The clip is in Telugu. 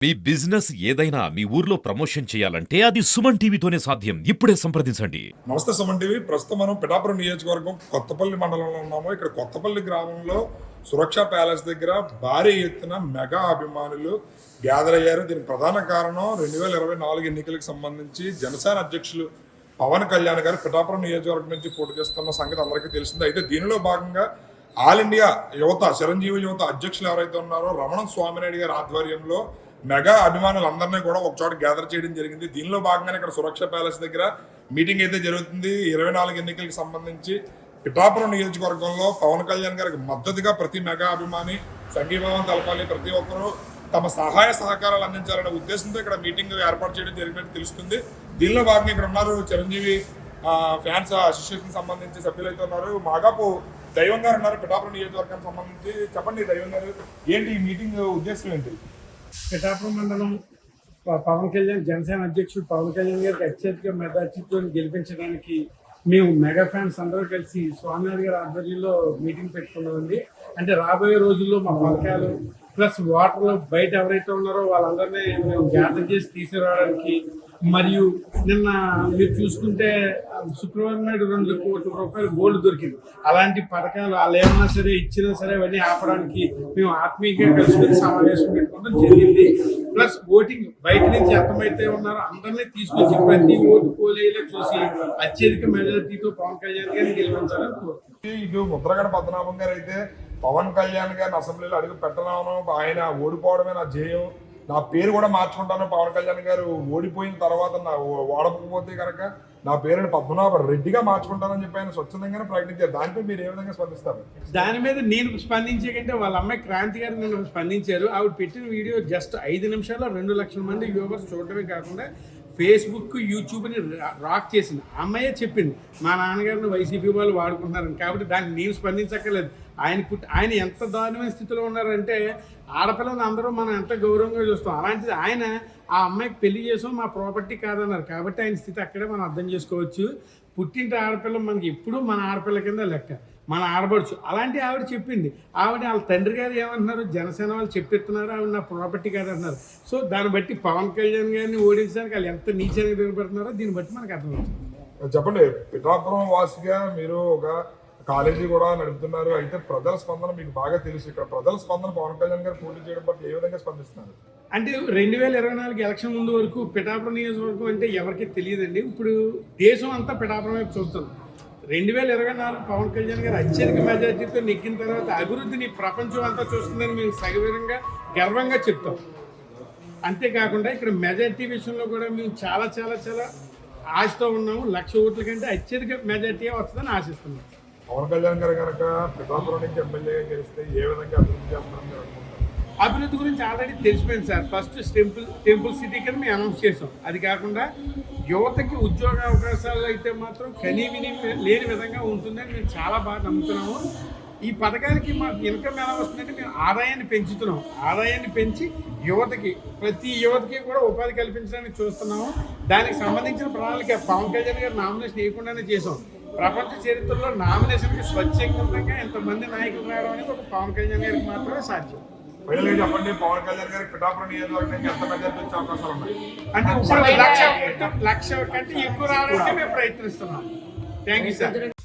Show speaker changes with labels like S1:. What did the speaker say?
S1: మీ బిజినెస్ ఏదైనా మీ ఊర్లో ప్రమోషన్ చేయాలంటే అది సుమన్ టీవీతోనే సాధ్యం. ఇప్పుడే సంప్రదించండి.
S2: నమస్తే సుమన్ టీవీ. ప్రస్తుతం మనం పిఠాపురం నియోజకవర్గం కొత్తపల్లి మండలంలో ఉన్నాము. ఇక్కడ కొత్తపల్లి గ్రామంలో సురక్ష ప్యాలెస్ దగ్గర భారీ ఎత్తున మెగా అభిమానులు గ్యాదర్ అయ్యారు. దీనికి ప్రధాన కారణం 2024 ఎన్నికలకు సంబంధించి జనసేన అధ్యక్షులు పవన్ కళ్యాణ్ గారు పిఠాపురం నియోజకవర్గం నుంచి పోటీ చేస్తున్న సంగతి అందరికీ తెలిసింది. అయితే దీనిలో భాగంగా ఆల్ ఇండియా యువత చిరంజీవి యువత అధ్యక్షులు ఎవరైతే ఉన్నారో రమణ స్వామినాయుడు గారి ఆధ్వర్యంలో మెగా అభిమానులందరినీ కూడా ఒక చోట గ్యాదర్ చేయడం జరిగింది. దీనిలో భాగంగానే ఇక్కడ సురక్ష ప్యాలెస్ దగ్గర మీటింగ్ అయితే జరుగుతుంది. 24 ఎన్నికలకు సంబంధించి పిఠాపురం నియోజకవర్గంలో పవన్ కళ్యాణ్ గారికి మద్దతుగా ప్రతి మెగా అభిమాని సంఘీభావం తెలపాలి, ప్రతి ఒక్కరూ తమ సహాయ సహకారాలు అందించాలనే ఉద్దేశంతో ఇక్కడ మీటింగ్ ఏర్పాటు చేయడం జరిగినట్టు తెలుస్తుంది. దీనిలో భాగంగా ఇక్కడ ఉన్నారు చిరంజీవి ఫ్యాన్స్ అసోసియేషన్ సంబంధించి సభ్యులు అయితే ఉన్నారు. మాగాపు దైవం గారు ఉన్నారు పిఠాపురం నియోజకవర్గానికి సంబంధించి. చెప్పండి దైవం గారు, ఏంటి ఈ మీటింగ్ ఉద్దేశం ఏంటి?
S3: పిఠాపురం మండలం పవన్ కళ్యాణ్ జనసేన అధ్యక్షుడు పవన్ కళ్యాణ్ గారికి అత్యధిక మెజార్టీతో గెలిపించడానికి మేము మెగా ఫ్యాన్స్ అందరూ కలిసి స్వామినాథ్ గారి ఆధ్వర్యంలో మీటింగ్ పెట్టుకున్నామండి. అంటే రాబోయే రోజుల్లో మా పథకాలు ప్లస్ వాటర్లో బయట ఎవరైతే ఉన్నారో వాళ్ళందరినీ మేము గ్యాదర్ చేసి తీసుకురావడానికి, మరియు నిన్న మీరు చూసుకుంటే శుక్రవారం నాడు 2 కోట్ల రూపాయలు గోల్డ్ దొరికింది. అలాంటి పథకాలు వాళ్ళు ఏమన్నా సరే ఇచ్చినా సరే అవన్నీ ఆపడానికి మేము ఆత్మీయంగా కలుసుకొని సమావేశం పెట్టుకోవడం జరిగింది. ప్లస్ ఓటింగ్ బయట నుంచి ఎంతమైతే ఉన్నారో అందరినీ తీసుకొచ్చి ప్రతి ఓటు పోలేలా చూసి అత్యధిక మెజారిటీతో పవన్ కళ్యాణ్ గారిని గెలిపించాలని కోరుతున్నాం.
S2: ఇటు ముద్రగడ పద్మనాభం గారు అయితే పవన్ కళ్యాణ్ గారిని అసెంబ్లీలో అడుగు పెట్టను, ఆయన ఓడిపోవడమే నా జయం, నా పేరు కూడా మార్చుకుంటాను, పవన్ కళ్యాణ్ గారు ఓడిపోయిన తర్వాత నా ఓడకపోతే కనుక నా పేరుని పద్మనాభ రెడ్డిగా మార్చుకుంటానని చెప్పి ఆయన స్వచ్ఛందంగానే ప్రకటించారు. దానిపై మీరు ఏ విధంగా స్పందిస్తారు?
S3: దాని మీద నేను స్పందించే కంటే వాళ్ళ అమ్మాయి క్రాంతి గారు నన్ను స్పందించారు. ఆవిడ పెట్టిన వీడియో జస్ట్ 5 నిమిషాల్లో 2 లక్షల మంది వ్యూవర్స్ చూడటమే కాకుండా ఫేస్బుక్ యూట్యూబ్ని రాక్ చేసింది. అమ్మాయే చెప్పింది మా నాన్నగారిని వైసీపీ వాళ్ళు వాడుకుంటున్నారని. కాబట్టి దాన్ని నేను స్పందించక్కర్లేదు. ఆయన ఎంత దారుణమైన స్థితిలో ఉన్నారంటే ఆడపిల్లని అందరూ మనం ఎంత గౌరవంగా చూస్తాం. అలాంటిది ఆయన ఆ అమ్మాయికి పెళ్లి చేసాం మా ప్రాపర్టీ కాదన్నారు. కాబట్టి ఆయన స్థితి అక్కడే మనం అర్థం చేసుకోవచ్చు. పుట్టింటి ఆడపిల్ల మనకి ఎప్పుడూ మన ఆడపిల్ల కింద లెక్క, మన ఆడబడుచు. అలాంటి ఆవిడ చెప్పింది. ఆవిడ వాళ్ళ తండ్రి గారు ఏమంటున్నారు, జనసేన వాళ్ళు చెప్పిస్తున్నారు ఆవిడ నా ప్రాపర్టీ కాదంటున్నారు. సో దాన్ని బట్టి పవన్ కళ్యాణ్ గారిని ఓడించడానికి వాళ్ళు ఎంత నీచానికి దిగబడుతున్నారో దీన్ని బట్టి మనకు అర్థమవుతుంది.
S2: చెప్పండి, పిఠాపురం వాసిగా మీరు ఒక కాలేజీ కూడా నడుపుతున్నారు. అయితే ప్రజల స్పందన మీకు బాగా తెలుసు. ఇక్కడ ప్రజల స్పందన పవన్ కళ్యాణ్ గారు పోటీ చేయడం పట్ల ఏ విధంగా స్పందిస్తున్నారు?
S3: అంటే 2024 ఎలక్షన్ ముందు వరకు పిఠాపురం నియోజకవర్గం అంటే ఎవరికి తెలియదండి. ఇప్పుడు దేశం అంతా పిఠాపురం వైపు చూస్తుంది. 2024 పవన్ కళ్యాణ్ గారు అత్యధిక మెజార్టీతో నెక్కిన తర్వాత అభివృద్ధిని ప్రపంచం అంతా చూస్తుందని మేము సగవిధంగా గర్వంగా చెప్తాం. అంతేకాకుండా ఇక్కడ మెజార్టీ విషయంలో కూడా మేము చాలా చాలా చాలా ఆశతో ఉన్నాము. 1,00,000 ఓట్ల కంటే అత్యధిక మెజార్టీ వస్తుందని ఆశిస్తున్నాం.
S2: పవన్ కళ్యాణ్ గారు కనుక పిఠాపురం నుంచి ఎమ్మెల్యేగా గెలిస్తే ఏ విధంగా అభివృద్ధి చేస్తారని అనుకుంటున్నారు?
S3: అభివృద్ధి గురించి ఆల్రెడీ తెలిసిపోయింది సార్. ఫస్ట్ టెంపుల్ సిటీ కింద మేము అనౌన్స్ చేసాం. అది కాకుండా యువతకి ఉద్యోగ అవకాశాలు అయితే మాత్రం కనీవిని లేని విధంగా ఉంటుందని మేము చాలా బాగా నమ్ముతున్నాము. ఈ పథకానికి మాకు ఇన్కమ్ ఎలా వస్తుందంటే మేము ఆదాయాన్ని పెంచుతున్నాం. ఆదాయాన్ని పెంచి యువతకి ప్రతి యువతకి కూడా ఉపాధి కల్పించడానికి చూస్తున్నాము. దానికి సంబంధించిన ప్రణాళిక పవన్ కళ్యాణ్ గారు నామినేషన్ వేయకుండానే చేసాం. ప్రపంచ చరిత్రలో నామినేషన్కి స్వచ్ఛందంగా ఎంతమంది నాయకులు రావడం అనేది ఒక పవన్ కళ్యాణ్ గారికి మాత్రమే సాధ్యం.
S2: చెప్పండి, పవన్ కళ్యాణ్ గారికి పిఠాపురం నియోజకవర్గానికి ఎంత మెజార్టీ వచ్చే అవకాశాలు ఉన్నాయి?
S3: అంటే 1,00,000 కంటే ఎక్కువ రావడానికి మేము ప్రయత్నిస్తున్నాం. Thank you sir.